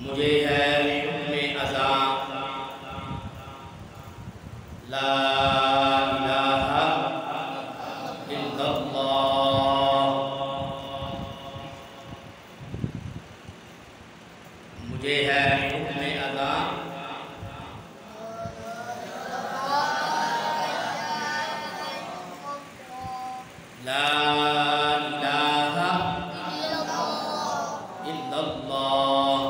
مجھے ہے حکم اذاں لا الہ الا اللہ، مجھے ہے حکم اذاں لا الہ الا اللہ۔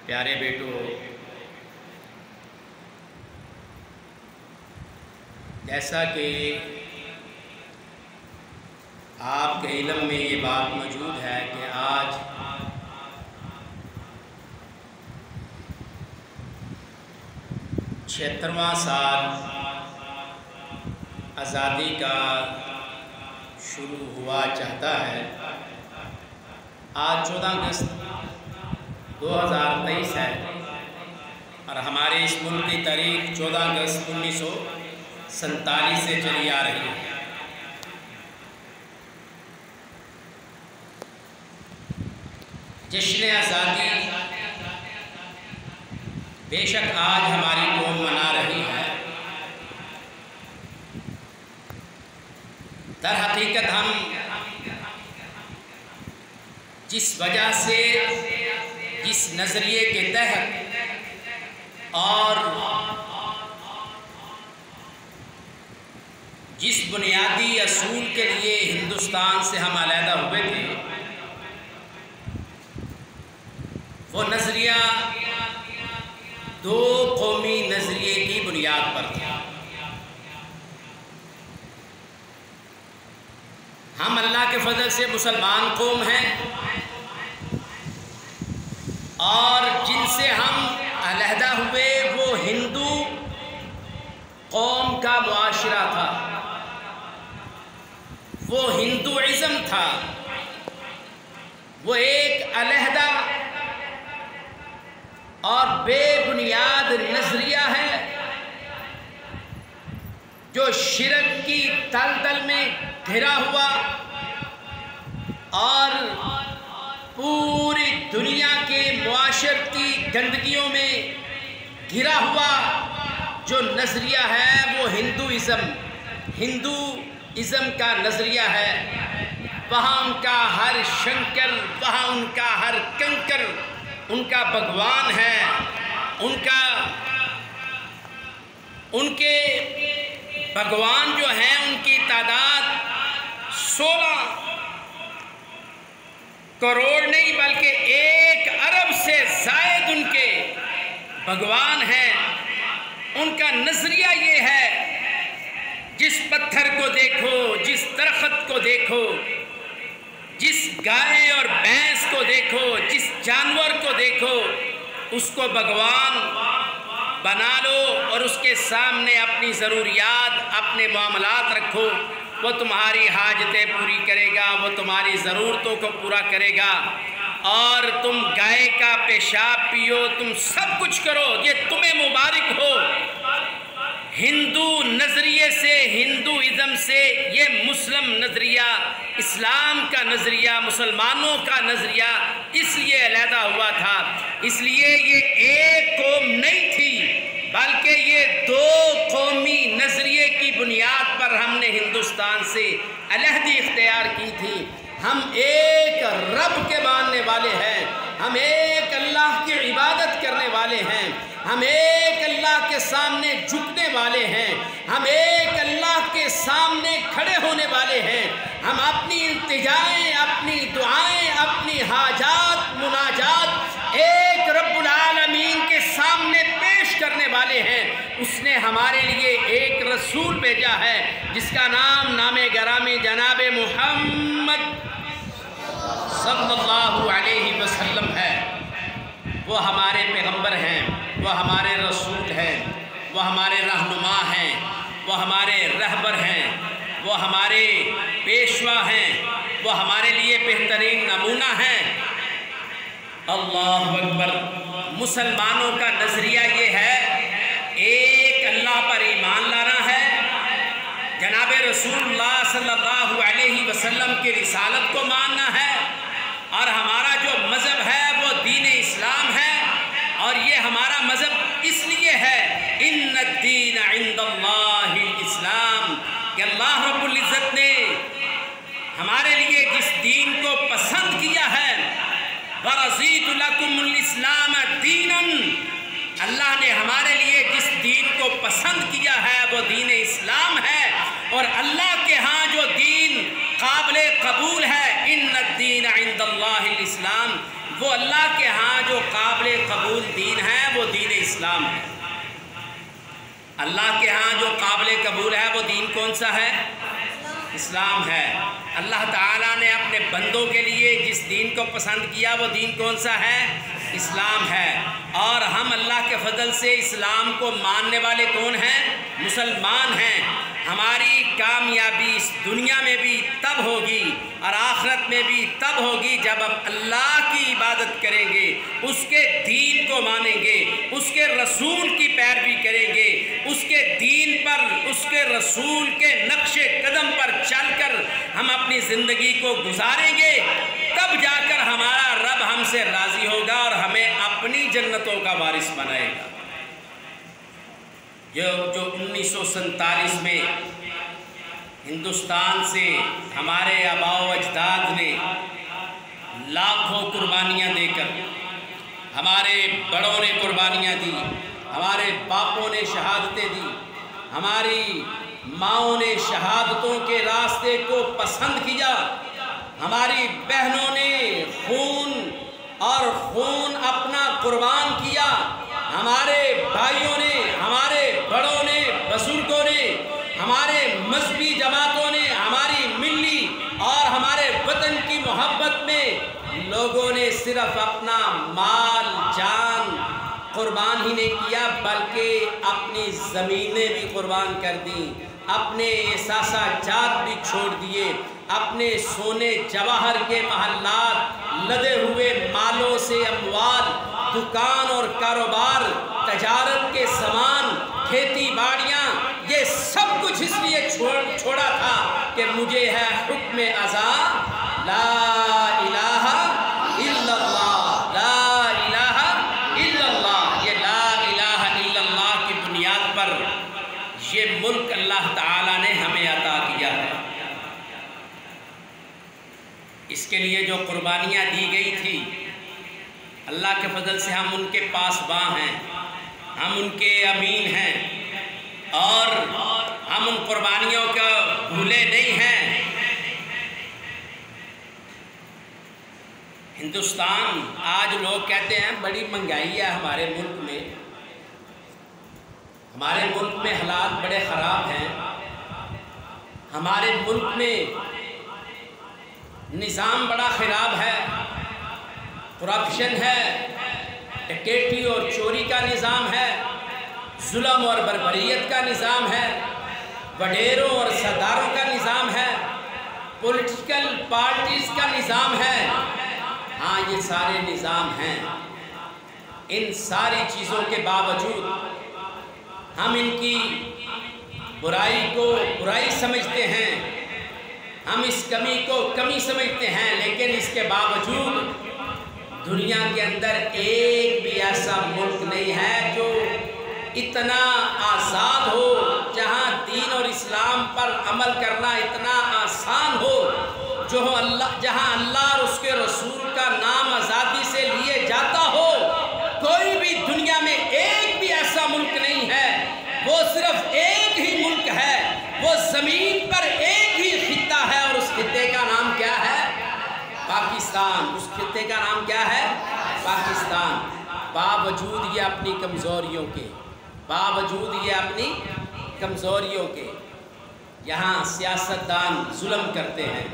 پیارے بیٹو، جیسا کہ آپ کے علم میں یہ بات موجود ہے کہ آج چھہترواں سال آزادی کا شروع ہوا چاہتا ہے۔ آج 14 اگست 2023 ہے اور ہمارے اس ملک کی تاریخ 14 اگست 1947 سے چلی آ رہی ہے۔ جشن آزادی بے شک آج ہماری قوم منا رہی ہے، در حقیقت ہم جس وجہ سے، جس نظریے کے تحت اور جس بنیادی اصول کے لیے ہندوستان سے ہم علیحدہ ہوئے تھے، وہ نظریہ دو قومی نظریے کی بنیاد پر تھا۔ ہم اللہ کے فضل سے مسلمان قوم ہیں اور جن سے ہم علیحدہ ہوئے وہ ہندو قوم کا معاشرہ تھا، وہ ہندوازم تھا، وہ ایک علیحدہ اور بے بنیاد نظریہ ہے جو شرک کی دلدل میں گھرا ہوا اور پوری دنیا کے معاشرتی گندگیوں میں گھرا ہوا جو نظریہ ہے وہ ہندوازم کا نظریہ ہے۔ وہاں ان کا ہر شنکر، وہاں ان کا ہر کنکر ان کا بھگوان ہے، ان کے بھگوان جو ہیں ان کی تعداد 16 کروڑ نہیں بلکہ 1 ارب سے زائد ان کے بھگوان ہیں۔ ان کا نظریہ یہ ہے، جس پتھر کو دیکھو، جس درخت کو دیکھو، جس گائے اور بھینس کو دیکھو، جس جانور کو دیکھو، اس کو بھگوان بنا لو اور اس کے سامنے اپنی ضروریات، اپنے معاملات رکھو، وہ تمہاری حاجتیں پوری کرے گا، وہ تمہاری ضرورتوں کو پورا کرے گا، اور تم گائے کا پیشاب پیو، تم سب کچھ کرو، یہ تمہیں مبارک ہو۔ ہندو نظریے سے، ہندوازم سے یہ مسلم نظریہ، اسلام کا نظریہ، مسلمانوں کا نظریہ اس لیے علیحدہ ہوا تھا، اس لیے یہ ایک قوم نہیں تھی بلکہ یہ دو قومی نظریے کی بنیاد پر ہم نے ہندوستان سے علیحدگی اختیار کی تھی۔ ہم ایک رب کے ماننے والے ہیں، ہم ایک اللہ کی عبادت کرنے والے ہیں، ہم ایک اللہ کے سامنے جھکنے والے ہیں، ہم ایک اللہ کے سامنے کھڑے ہونے والے ہیں، ہم اپنی التجائیں، اپنی دعائیں، اپنی حاجات، مناجات ایک رب العالمین کے سامنے پیش کرنے والے ہیں۔ اس نے ہمارے لیے ایک رسول بھیجا ہے جس کا نام گرامی جناب محمد صلی اللہ علیہ وسلم ہے۔ وہ ہمارے پیغمبر ہیں، وہ ہمارے رسول ہیں، وہ ہمارے رہنما ہیں، وہ ہمارے رہبر ہیں، وہ ہمارے پیشوا ہیں، وہ ہمارے لیے بہترین نمونہ ہیں۔ اللہ اکبر۔ مسلمانوں کا نظریہ یہ ہے، ایک اللہ پر ایمان لانا ہے، جناب رسول اللہ صلی اللہ علیہ وسلم کی رسالت کو کو ماننا ہے، اور ہمارا جو مذہب ہے وہ دین اسلام ہے، اور یہ ہمارا مذہب اس لیے ہے ان الدین عند اللہ الاسلام، کہ اللہ رب العزت نے ہمارے لیے جس دین کو پسند کیا ہے، وَرَضِيتُ لَكُمُ الْإِسْلَامَ دِينًا، اللہ نے ہمارے لیے جس دین کو پسند کیا ہے وہ دین اسلام ہے، اور اللہ کے ہاں جو دین قابل قبول ہے، ان الدین عند اللہ الاسلام، وہ اللہ کے ہاں جو قابل قبول دین ہے وہ دین اسلام ہے۔ اللہ کے ہاں جو قابل قبول ہے وہ دین کون سا ہے؟ اسلام ہے۔ اللہ تعالیٰ نے اپنے بندوں کے لیے جس دین کو پسند کیا وہ دین کون سا ہے؟ اسلام ہے۔ اور ہم اللہ کے فضل سے اسلام کو ماننے والے کون ہیں؟ مسلمان ہیں۔ ہماری کامیابی اس دنیا میں بھی تب ہوگی اور آخرت میں بھی تب ہوگی جب ہم اللہ کی عبادت کریں گے، اس کے دین کو مانیں گے، اس کے رسول کی پیروی کریں گے، اس کے دین پر، اس کے رسول کے نقش قدم پر چل کر ہم اپنی زندگی کو گزاریں گے، تب جا کر ہمارا رب ہم سے راضی ہوگا اور ہمیں اپنی جنتوں کا وارث بنائے گا۔ جو 1947 میں ہندوستان سے ہمارے آباء و اجداد نے لاکھوں قربانیاں دے کر، ہمارے بڑوں نے قربانیاں دی، ہمارے باپوں نے شہادتیں دی، ہماری ماؤں نے شہادتوں کے راستے کو پسند کیا، ہماری بہنوں نے خون اپنا قربان کیا، ہمارے بھائیوں نے، ہمارے بڑوں نے، بزرگوں نے، ہمارے مذہبی جماعتوں نے، ہماری ملی اور ہمارے وطن کی محبت میں لوگوں نے صرف اپنا مال جان قربان ہی نہیں کیا بلکہ اپنی زمینیں بھی قربان کر دیں، اپنے احساسات جات بھی چھوڑ دیے، اپنے سونے جواہر کے محلات، لدے ہوئے مالوں سے اموال، دکان اور کاروبار، تجارت کے سامان، کھیتی باڑیاں، یہ سب کچھ اس لیے چھوڑا تھا کہ مجھے ہے حکم ازا لا الہ الا اللہ، لا الہ الا اللہ۔ یہ لا الہ الا اللہ کی بنیاد پر یہ ملک اللہ تعالیٰ نے ہمیں عطا کیا ہے۔ اس کے لیے جو قربانیاں دی گئی تھی، اللہ کے فضل سے ہم ان کے پاسباں ہیں، ہم ان کے امین ہیں، اور ہم ان قربانیوں کو بھولے نہیں ہیں۔ ہندوستان، آج لوگ کہتے ہیں بڑی مہنگائی ہے ہمارے ملک میں، ہمارے ملک میں حالات بڑے خراب ہیں، ہمارے ملک میں نظام بڑا خراب ہے، کرپشن ہے، ڈکیتی اور چوری کا نظام ہے، ظلم اور بربریت کا نظام ہے، وڈیروں اور سرداروں کا نظام ہے، پولیٹیکل پارٹیز کا نظام ہے۔ ہاں، یہ سارے نظام ہیں۔ ان ساری چیزوں کے باوجود ہم ان کی برائی کو برائی سمجھتے ہیں، ہم اس کمی کو کمی سمجھتے ہیں، لیکن اس کے باوجود دنیا کے اندر ایک بھی ایسا ملک نہیں ہے جو اتنا آزاد ہو، جہاں دین اور اسلام پر عمل کرنا اتنا آسان ہو، جہاں اللہ اور اس کے رسول کا نام آزادی سے لیے جاتا ہو۔ کوئی بھی دنیا میں ایک بھی ایسا ملک نہیں ہے، وہ صرف ایک ہی ملک ہے، وہ زمین پر ایک ہی خطہ ہے، اور اس خطے کا نام کیا ہے؟ پاکستان۔ اس خطے کا نام کیا ہے؟ پاکستان۔ باوجود یہ اپنی کمزوریوں کے، یہاں سیاستدان ظلم کرتے ہیں،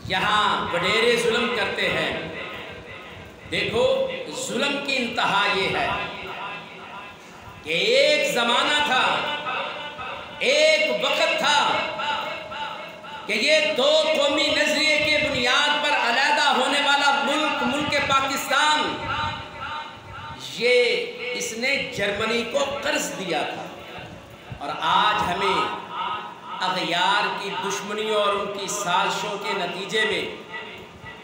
یہاں وڈیرے ظلم کرتے ہیں۔ دیکھو، ظلم کی انتہا یہ ہے کہ ایک زمانہ تھا، ایک وقت تھا کہ یہ دو قومی نظریے کے بنیاد پر علیحدہ ہونے والا ملک پاکستان، اس نے جرمنی کو قرض دیا تھا، اور آج ہمیں اغیار کی دشمنیوں اور ان کی سازشوں کے نتیجے میں،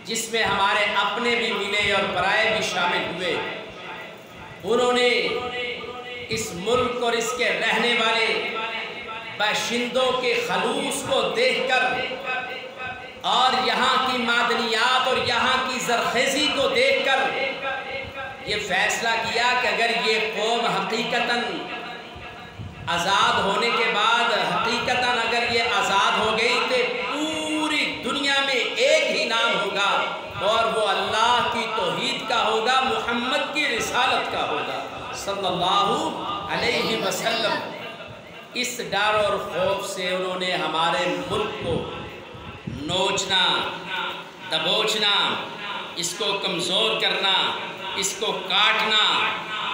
جس میں ہمارے اپنے بھی ملے اور پرائے بھی شامل ہوئے، انہوں نے اس ملک اور اس کے رہنے والے باشندوں کے خلوص کو دیکھ کر اور یہاں کی معدنیات اور یہاں کی زرخیزی کو دیکھ کر یہ فیصلہ کیا کہ اگر یہ قوم حقیقتاً آزاد ہونے کے بعد حقیقتاً اگر یہ آزاد ہو گئی تو پوری دنیا میں ایک ہی نام ہوگا اور وہ اللہ کی توحید کا ہوگا، محمد کی رسالت کا ہوگا صلی اللہ علیہ وسلم۔ اس ڈر اور خوف سے انہوں نے ہمارے ملک کو نوچنا، دبوچنا، اس کو کمزور کرنا، اس کو کاٹنا،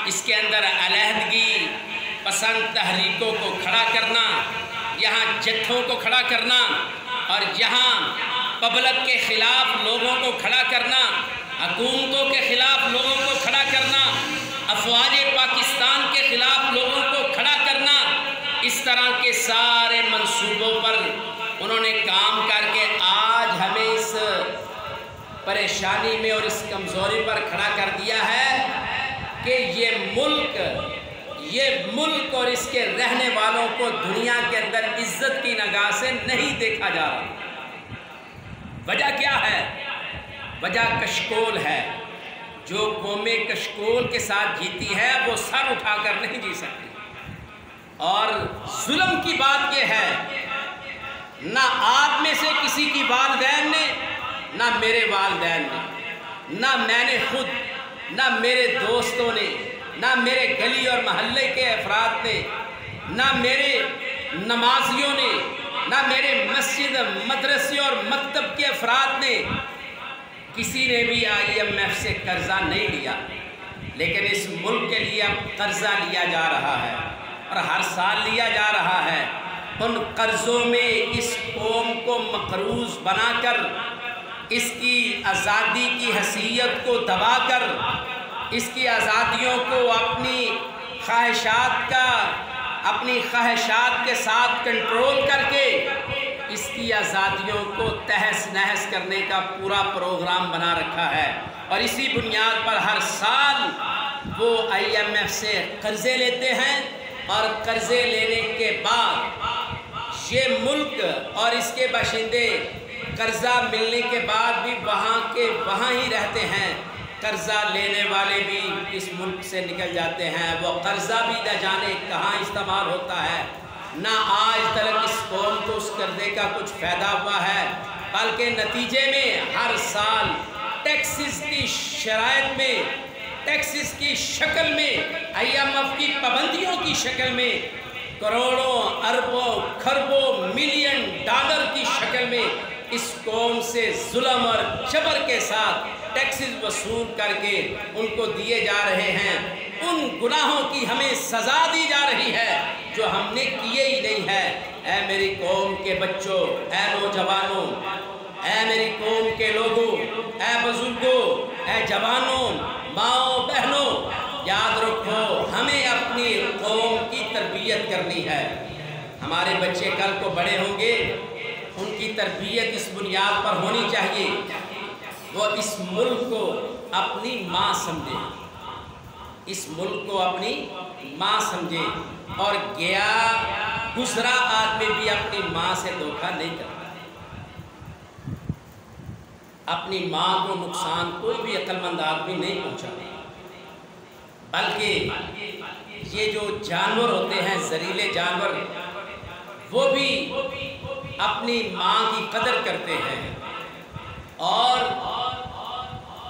اس کے اندر علیحدگی پسند تحریکوں کو کھڑا کرنا، یہاں جتھوں کو کھڑا کرنا اور یہاں پبلک کے خلاف لوگوں کو کھڑا کرنا، حکومتوں کے خلاف لوگوں کو کھڑا کرنا، افواج پاکستان کے خلاف لوگوں کو کھڑا کرنا، اس طرح کے سارے منصوبوں پر انہوں نے کام کر کے آج ہمیں اس پریشانی میں اور اس کمزوری پر کھڑا کر دیا ہے کہ یہ ملک اور اس کے رہنے والوں کو دنیا کے اندر عزت کی نگاہ سے نہیں دیکھا جا رہا۔ وجہ کیا ہے؟ وجہ کشکول ہے۔ جو قومیں کشکول کے ساتھ جیتی ہے وہ سر اٹھا کر نہیں جی سکتی۔ اور ظلم کی بات یہ ہے، نہ آپ میں سے کسی کی والدین نے، نہ میرے والدین نے، نہ میں نے خود، نہ میرے دوستوں نے، نہ میرے گلی اور محلے کے افراد نے، نہ میرے نمازیوں نے، نہ میرے مسجد، مدرسے اور مکتب کے افراد نے، کسی نے بھی IMF سے قرضہ نہیں لیا، لیکن اس ملک کے لیے اب قرضہ لیا جا رہا ہے اور ہر سال لیا جا رہا ہے۔ ان قرضوں میں اس قوم کو مقروض بنا کر، اس کی آزادی کی حیثیت کو دبا کر، اس کی آزادیوں کو اپنی خواہشات کے ساتھ کنٹرول کر کے اس کی آزادیوں کو تہس نہس کرنے کا پورا پروگرام بنا رکھا ہے، اور اسی بنیاد پر ہر سال وہ IMF سے قرضے لیتے ہیں، اور قرضے لینے کے بعد یہ ملک اور اس کے باشندے قرضہ ملنے کے بعد بھی وہاں ہی رہتے ہیں۔ قرضہ لینے والے بھی اس ملک سے نکل جاتے ہیں، وہ قرضہ بھی نہ جانے کہاں استعمال ہوتا ہے، نہ آج تک اس قوم کو اس قرضے کا کچھ فائدہ ہوا ہے، بلکہ نتیجے میں ہر سال ٹیکسز کی شرائط میں، ٹیکسز کی شکل میں، IMF کی پابندیوں کی شکل میں، کروڑوں، اربوں، کھربوں، ملین ڈالر کی شکل میں اس قوم سے ظلم اور جبر کے ساتھ ٹیکسز وصول کر کے ان کو دیے جا رہے ہیں۔ ان گناہوں کی ہمیں سزا دی جا رہی ہے جو ہم نے کیے ہی نہیں ہے۔ اے میری قوم کے بچوں، اے نوجوانوں، اے میری قوم کے لوگوں، اے بزرگوں، اے جوانوں، ماؤں، بہنوں، یاد رکھو ہمیں اپنی قوم کی تربیت کرنی ہے۔ ہمارے بچے کل کو بڑے ہوں گے، ان کی تربیت اس بنیاد پر ہونی چاہیے وہ اس ملک کو اپنی ماں سمجھے، اس ملک کو اپنی ماں سمجھے، اور گزرا آدمی بھی اپنی ماں سے دھوکہ نہیں کرتا۔ اپنی ماں کو نقصان کوئی بھی عقل مند آدمی نہیں پہنچا، بلکہ یہ جو جانور ہوتے ہیں، زہریلے جانور، وہ بھی اپنی ماں کی قدر کرتے ہیں۔ اور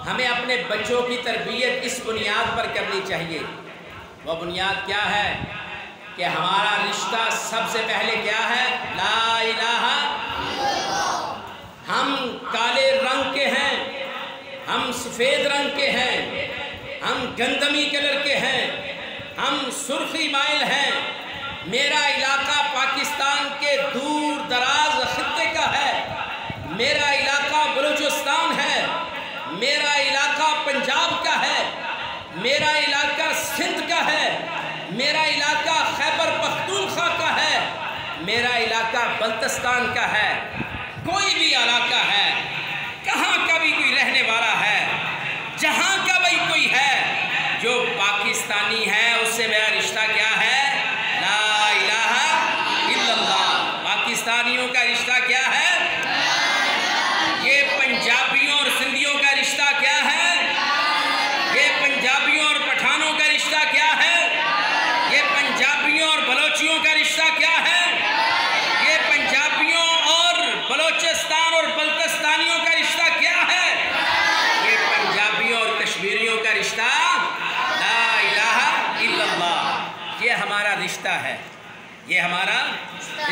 ہمیں اپنے بچوں کی تربیت اس بنیاد پر کرنی چاہیے۔ وہ بنیاد کیا ہے کہ ہمارا رشتہ سب سے پہلے کیا ہے؟ لا الہ، ہم کالے رنگ کے ہیں، ہم سفید رنگ کے ہیں، ہم گندمی کلر کے ہیں، ہم سرخی مائل ہیں۔ میرا علاقہ پاکستان کے دور دراز خطے کا ہے، میرا علاقہ بلوچستان ہے، میرا علاقہ پنجاب کا ہے، میرا علاقہ سندھ کا ہے، میرا علاقہ خیبر پختونخوا کا ہے، میرا علاقہ بلتستان کا ہے، کوئی بھی علاقہ ہے، کہاں کا بھی کوئی رہنے والا ہے، جہاں کا بھی کوئی ہے جو پاکستانی ہے، اس سے میرا رشتہ کیا ہے؟ لا الہ الا اللہ۔ پاکستانیوں کا رشتہ کیا ہے؟ یہ پنجابیوں اور سندھیوں کا رشتہ کیا ہے؟ یہ پنجابیوں اور پٹھانوں کا رشتہ کیا ہے؟ یہ پنجابیوں اور بلوچیوں کا رشتہ کیا ہے؟ یہ پنجابیوں اور بلوچستان اور بلتستانیوں کا رشتہ کیا ہے؟ یہ پنجابیوں اور کشمیریوں کا رشتہ لا الہ الا اللہ۔ یہ ہمارا رشتہ ہے، یہ ہمارا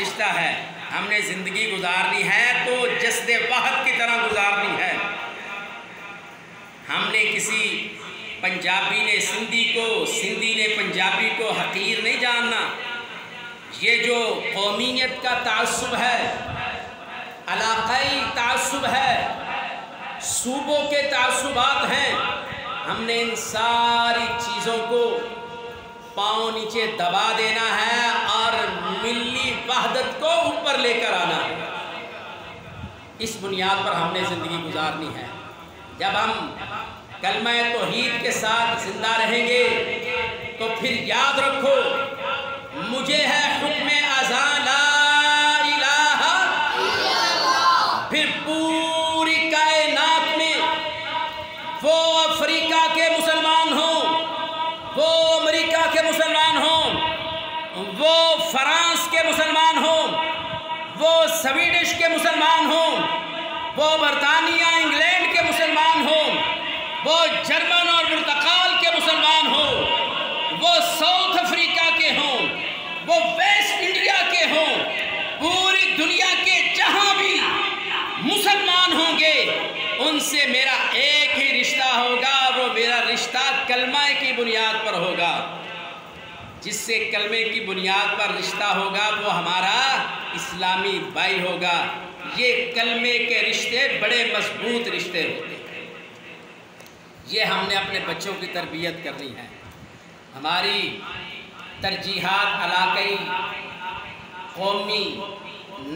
رشتہ ہے۔ ہم نے زندگی گزارنی ہے تو جسد وحد کی طرح گزارنی ہے۔ ہم نے کسی پنجابی نے سندھی کو، سندھی نے پنجابی کو حقیر نہیں جاننا۔ یہ جو قومیت کا تعصب ہے، علاقائی تعصب ہے، صوبوں کے تعصبات ہیں، ہم نے ان ساری چیزوں کو پاؤں نیچے دبا دینا ہے اور ملی وحدت کو اوپر لے کر آنا ہے۔ اس بنیاد پر ہم نے زندگی گزارنی ہے۔ جب ہم کلمہ توحید کے ساتھ زندہ رہیں گے تو پھر یاد رکھو، مجھے ہے حکم اذان لا الہ الا اللہ۔ پھر پوری کائنات میں وہ افریقہ کے مسلمان ہوں، وہ امریکہ کے مسلمان ہوں، وہ فرانس کے مسلمان ہوں، وہ سویڈش کے مسلمان ہوں، وہ برطانیہ انگلینڈ کے مسلمان ہوں، وہ جرمن اور پرتگال کے مسلمان ہوں، وہ ساؤتھ افریقہ کے ہوں، وہ ویسٹ انڈیا کے ہوں، پوری دنیا کے جہاں بھی مسلمان ہوں گے، ان سے میرا ایک ہی رشتہ ہوگا، وہ میرا رشتہ کلمہ کی بنیاد پر ہوگا۔ جس سے کلمے کی بنیاد پر رشتہ ہوگا وہ ہمارا اسلامی بھائی ہوگا۔ یہ کلمے کے رشتے بڑے مضبوط رشتے ہوتے ہیں۔ یہ ہم نے اپنے بچوں کی تربیت کرنی ہے۔ ہماری ترجیحات علاقائی، قومی،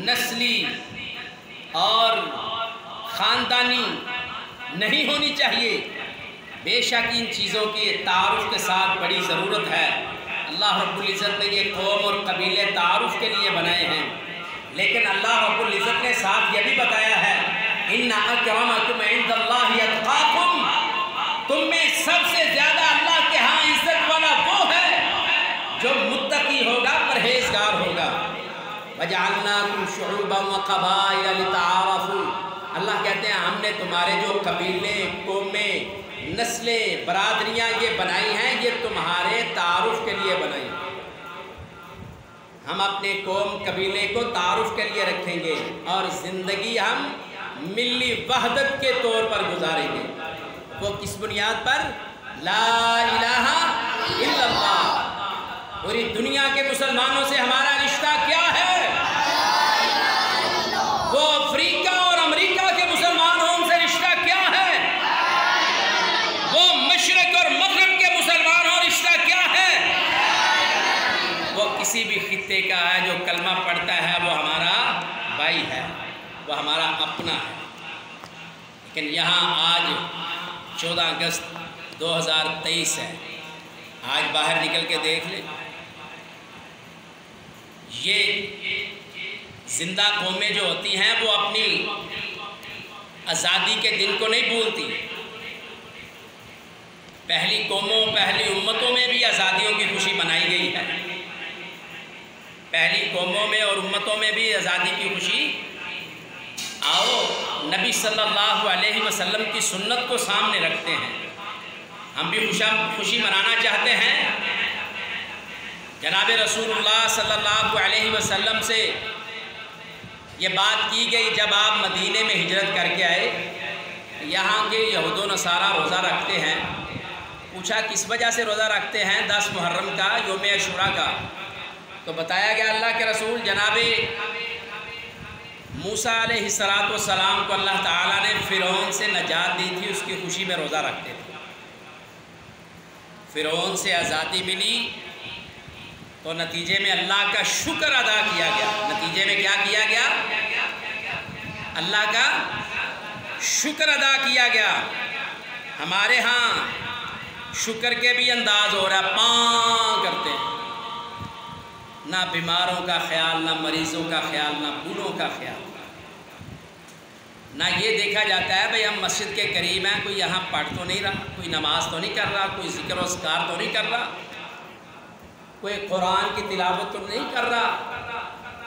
نسلی اور خاندانی نہیں ہونی چاہیے۔ بے شک ان چیزوں کی تعارف کے ساتھ بڑی ضرورت ہے۔ اللہ رب العزت نے یہ قوم اور قبیلے تعارف کے لیے بنائے ہیں، لیکن اللہ رب العزت نے ساتھ یہ بھی بتایا ہے ان اکرمکم عند اللہ اتقاکم، تم میں سب سے زیادہ اللہ کے ہاں عزت والا وہ ہے جو متقی ہوگا، پرہیزگار ہوگا۔ وجعلناکم شعوبا وقبائل لتعارفوا، اللہ کہتے ہیں ہم نے تمہارے جو قبیلے، قومیں، نسلیں، برادریاں یہ بنائی ہیں، یہ تمہارے تعارف کے لیے بنائی ہیں۔ ہم اپنے قوم قبیلے کو تعارف کے لیے رکھیں گے اور زندگی ہم ملی وحدت کے طور پر گزاریں گے۔ وہ کس بنیاد پر؟ لا الہ الا اللہ۔ پوری دنیا کے مسلمانوں سے ہمارا رشتہ کیا ہے؟ وہ افریقہ اور امریکہ کے مسلمان ہوں، ان سے رشتہ کیا ہے؟ وہ مشرق اور مغرب کے مسلمان ہوں، رشتہ کیا ہے؟ وہ کسی بھی خطے کا ہے جو کلمہ پڑھتا ہے وہ ہمارا بھائی ہے، وہ ہمارا اپنا ہے۔ لیکن یہاں آج 14 اگست 2023 ہے، آج باہر نکل کے دیکھ لیں، یہ زندہ قومیں جو ہوتی ہیں وہ اپنی آزادی کے دن کو نہیں بھولتی۔ پہلی قوموں، پہلی امتوں میں بھی آزادیوں کی خوشی منائی گئی ہے، پہلی قوموں میں اور امتوں میں بھی آزادی کی خوشی۔ آؤ نبی صلی اللہ علیہ وسلم کی سنت کو سامنے رکھتے ہیں، ہم بھی خوشی منانا چاہتے ہیں۔ جناب رسول اللہ صلی اللہ علیہ وسلم سے یہ بات کی گئی جب آپ مدینے میں ہجرت کر کے آئے، یہاں کے یہود و نصارہ روزہ رکھتے ہیں، پوچھا کس وجہ سے روزہ رکھتے ہیں؟ 10 محرم کا، یوم عاشوراء کا، تو بتایا گیا اللہ کے رسول جناب موسیٰ علیہ السلام کو اللہ تعالیٰ نے فرعون سے نجات دی تھی، اس کی خوشی میں روزہ رکھتے تھے۔ فرعون سے آزادی ملی تو نتیجے میں اللہ کا شکر ادا کیا گیا. نتیجے میں کیا کیا گیا؟ اللہ کا شکر ادا کیا گیا. ہمارے ہاں شکر کے بھی انداز ہو رہا ہے، پاں کرتے ہیں، نہ بیماروں کا خیال، نہ مریضوں کا خیال، نہ بوڑھوں کا خیال. نہ یہ دیکھا جاتا ہے بھئی ہم مسجد کے قریب ہیں، کوئی یہاں پڑھ تو نہیں رہا، کوئی نماز تو نہیں کر رہا، کوئی ذکر و اذکار تو نہیں کر رہا، کوئی قرآن کی تلاوت تو نہیں کر رہا،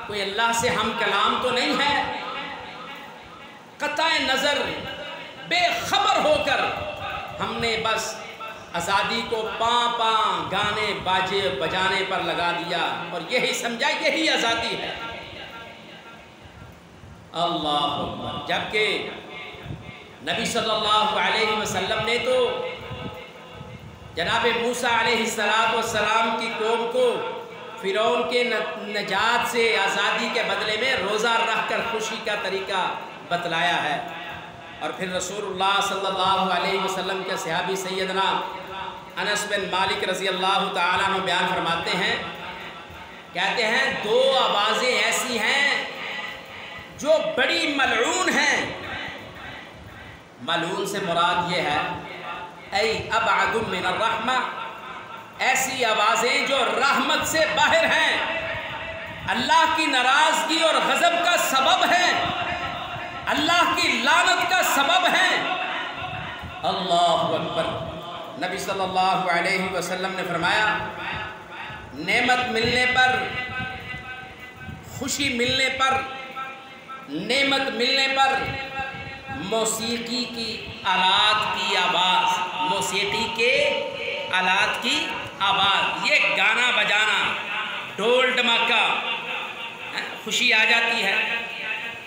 کوئی اللہ سے ہم کلام تو نہیں ہے. قطع نظر بے خبر ہو کر ہم نے بس آزادی کو پاں گانے باجے بجانے پر لگا دیا اور یہی سمجھا یہی آزادی ہے. اللہ اکبر. جبکہ نبی صلی اللہ علیہ وسلم نے تو جناب موسیٰ علیہ السلام کی قوم کو فرعون کے نجات سے آزادی کے بدلے میں روزہ رکھ کر خوشی کا طریقہ بتلایا ہے. اور پھر رسول اللہ صلی اللہ علیہ وسلم کے صحابی سیدنا انس بن مالک رضی اللہ تعالیٰ عنہ بیان فرماتے ہیں، کہتے ہیں دو آوازیں ایسی ہیں جو بڑی ملعون ہیں. ملعون سے مراد یہ ہے ای ابعد من الرحمہ، ایسی آوازیں جو رحمت سے باہر ہیں، اللہ کی ناراضگی اور غضب کا سبب ہیں، اللہ کی لعنت کا سبب ہیں. اللہ اکبر. نبی صلی اللہ علیہ وسلم نے فرمایا نعمت ملنے پر، خوشی ملنے پر، نعمت ملنے پر موسیقی کی آلات کی آواز، موسیقی کے آلات کی آواز، یہ گانا بجانا، ڈھول ڈمکا، خوشی آ جاتی ہے.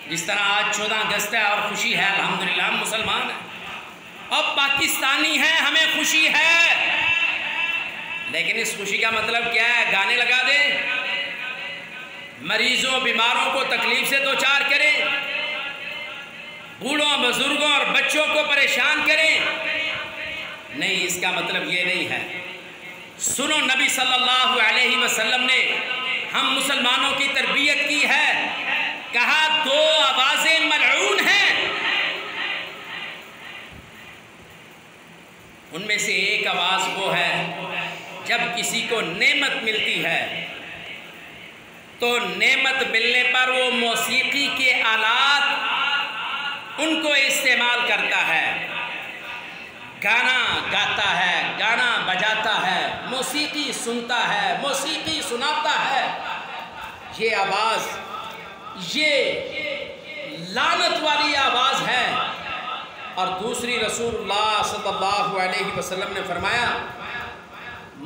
جس طرح آج 14 اگست ہے اور خوشی ہے، الحمدللہ ہم مسلمان ہیں اور پاکستانی ہیں، ہمیں خوشی ہے. لیکن اس خوشی کا مطلب کیا ہے؟ گانے لگا دیں، مریضوں بیماروں کو تکلیف سے دوچار کریں، بوڑھوں بزرگوں اور بچوں کو پریشان کریں؟ نہیں، اس کا مطلب یہ نہیں ہے. سنو نبی صلی اللہ علیہ وسلم نے ہم مسلمانوں کی تربیت کی ہے، کہا دو آوازیں ملعون ہیں، ان میں سے ایک آواز وہ ہے جب کسی کو نعمت ملتی ہے تو نعمت ملنے پر وہ موسیقی کے آلات ان کو استعمال کرتا ہے، گانا گاتا ہے، گانا بجاتا ہے، موسیقی سنتا ہے، موسیقی سناتا ہے. یہ آواز، یہ لعنت والی آواز ہے. اور دوسری رسول اللہ صلی اللہ علیہ وسلم نے فرمایا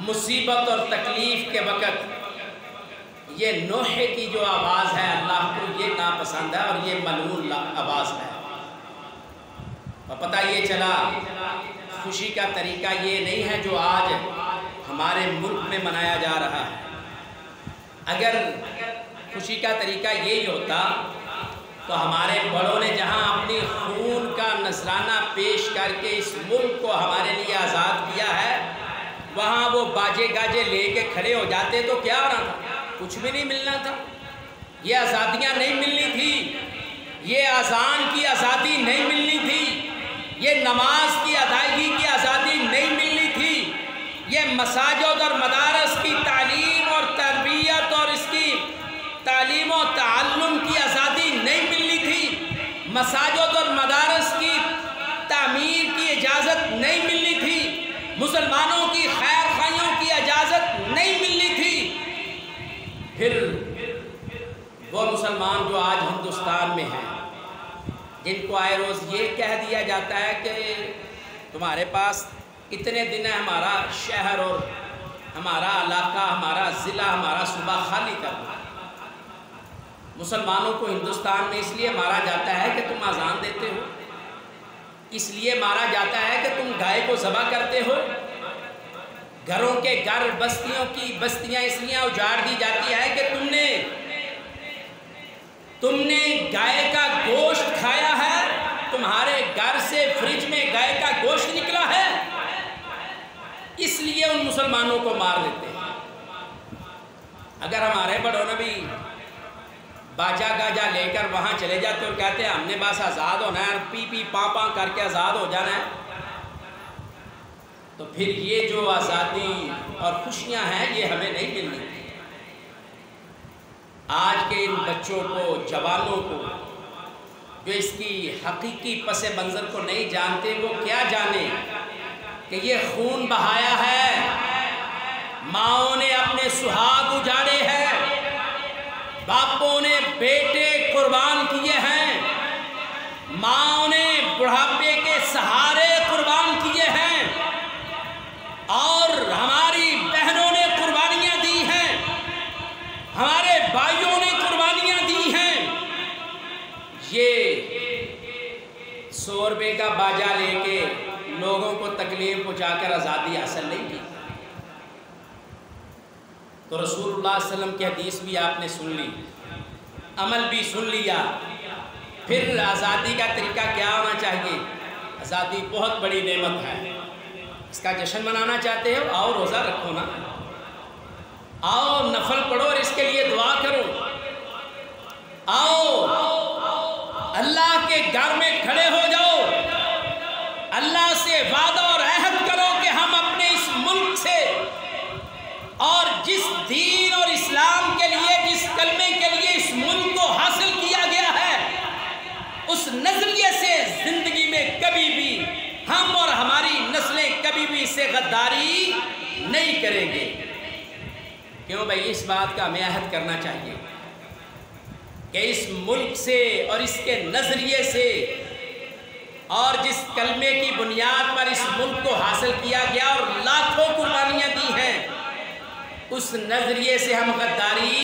مصیبت اور تکلیف کے وقت یہ نوحے کی جو آواز ہے اللہ کو یہ ناپسند ہے اور یہ ملعون آواز ہے. اور پتہ یہ چلا خوشی کا طریقہ یہ نہیں ہے جو آج ہمارے ملک میں منایا جا رہا ہے. اگر خوشی کا طریقہ یہی ہوتا تو ہمارے بڑوں نے جہاں اپنی خون کا نذرانہ پیش کر کے اس ملک کو ہمارے لیے آزاد کیا ہے، وہاں وہ باجے گاجے لے کے کھڑے ہو جاتے تو کیا ہونا تھا؟ کچھ بھی نہیں ملنا تھا. یہ آزادیاں نہیں ملنی تھی، یہ اذان کی آزادی نہیں ملنی تھی، یہ نماز کی ادائیگی کی آزادی نہیں ملنی تھی، یہ مساجد اور مدارس کی تعلیم اور تربیت اور اس کی تعلیم و تعلم کی آزادی نہیں ملنی تھی، مساجد اور مدارس کی تعمیر کی اجازت نہیں ملنی تھی، مسلمانوں کی خیر خواہیوں کی اجازت نہیں ملنی تھی. پھر وہ مسلمان جو آج ہندوستان میں ہیں، جن کو آئے روز یہ کہہ دیا جاتا ہے کہ تمہارے پاس اتنے دن ہے ہمارا شہر اور ہمارا علاقہ، ہمارا ضلع، ہمارا صوبہ خالی کر دو. مسلمانوں کو ہندوستان میں اس لیے مارا جاتا ہے کہ تم اذان دیتے ہو، اس لیے مارا جاتا ہے کہ تم گائے کو ذبح کرتے ہو، گھروں کے گھر، بستیوں کی بستیاں اس لیے اجاڑ دی جاتی ہے کہ تم نے گائے کا گوشت کھایا ہے، تمہارے گھر سے فریج میں گائے کا گوشت نکلا ہے، اس لیے ان مسلمانوں کو مار دیتے ہیں. اگر ہمارے بڑوں نے بھی باجا گاجا لے کر وہاں چلے جاتے اور کہتے ہیں ہم نے بس آزاد ہونا ہے، پی پی پاں کر کے آزاد ہو جانا ہے، تو پھر یہ جو آزادی اور خوشیاں ہیں یہ ہمیں نہیں ملنی۔ آج کے ان بچوں کو، جوانوں کو جو اس کی حقیقی پس منظر کو نہیں جانتے، وہ کیا جانے کہ یہ خون بہایا ہے، ماؤں نے اپنے سہاگ اجاڑے ہیں، باپوں نے بیٹے قربان کیے ہیں، ماؤں نے بڑھاپے کے سہارے قربان کیے ہیں، اور ہماری بہنوں نے قربانیاں دی ہیں، ہمارے بھائیوں نے قربانیاں دی ہیں۔ یہ 100 روپے کا باجا لے کے لوگوں کو تکلیف پہنچا کر آزادی حاصل نہیں کی۔ تو رسول اللہ صلی اللہ علیہ وسلم کی حدیث بھی آپ نے سن لی، عمل بھی سن لیا، پھر آزادی کا طریقہ کیا ہونا چاہیے؟ آزادی بہت بڑی نعمت ہے، اس کا جشن منانا چاہتے ہو؟ آؤ روزہ رکھو نا، آؤ نفل پڑھو اور اس کے لیے دعا کرو، آؤ اللہ کے گھر میں کھڑے ہو جاؤ، اللہ سے وعدہ اور عہد کرو کہ ہم اپنے اس ملک سے اور جس دین اور اسلام کے لیے، جس کلمے کے لیے اس ملک کو حاصل کیا گیا ہے، اس نظریے سے زندگی میں کبھی بھی ہم اور ہماری نسلیں کبھی بھی اس سے غداری نہیں کریں گے۔ کیوں بھائی؟ اس بات کا ہمیں عہد کرنا چاہیے کہ اس ملک سے اور اس کے نظریے سے اور جس کلمے کی بنیاد پر اس ملک کو حاصل کیا گیا اور لاکھوں قربانیاں دی ہیں، اس نظریے سے ہم غداری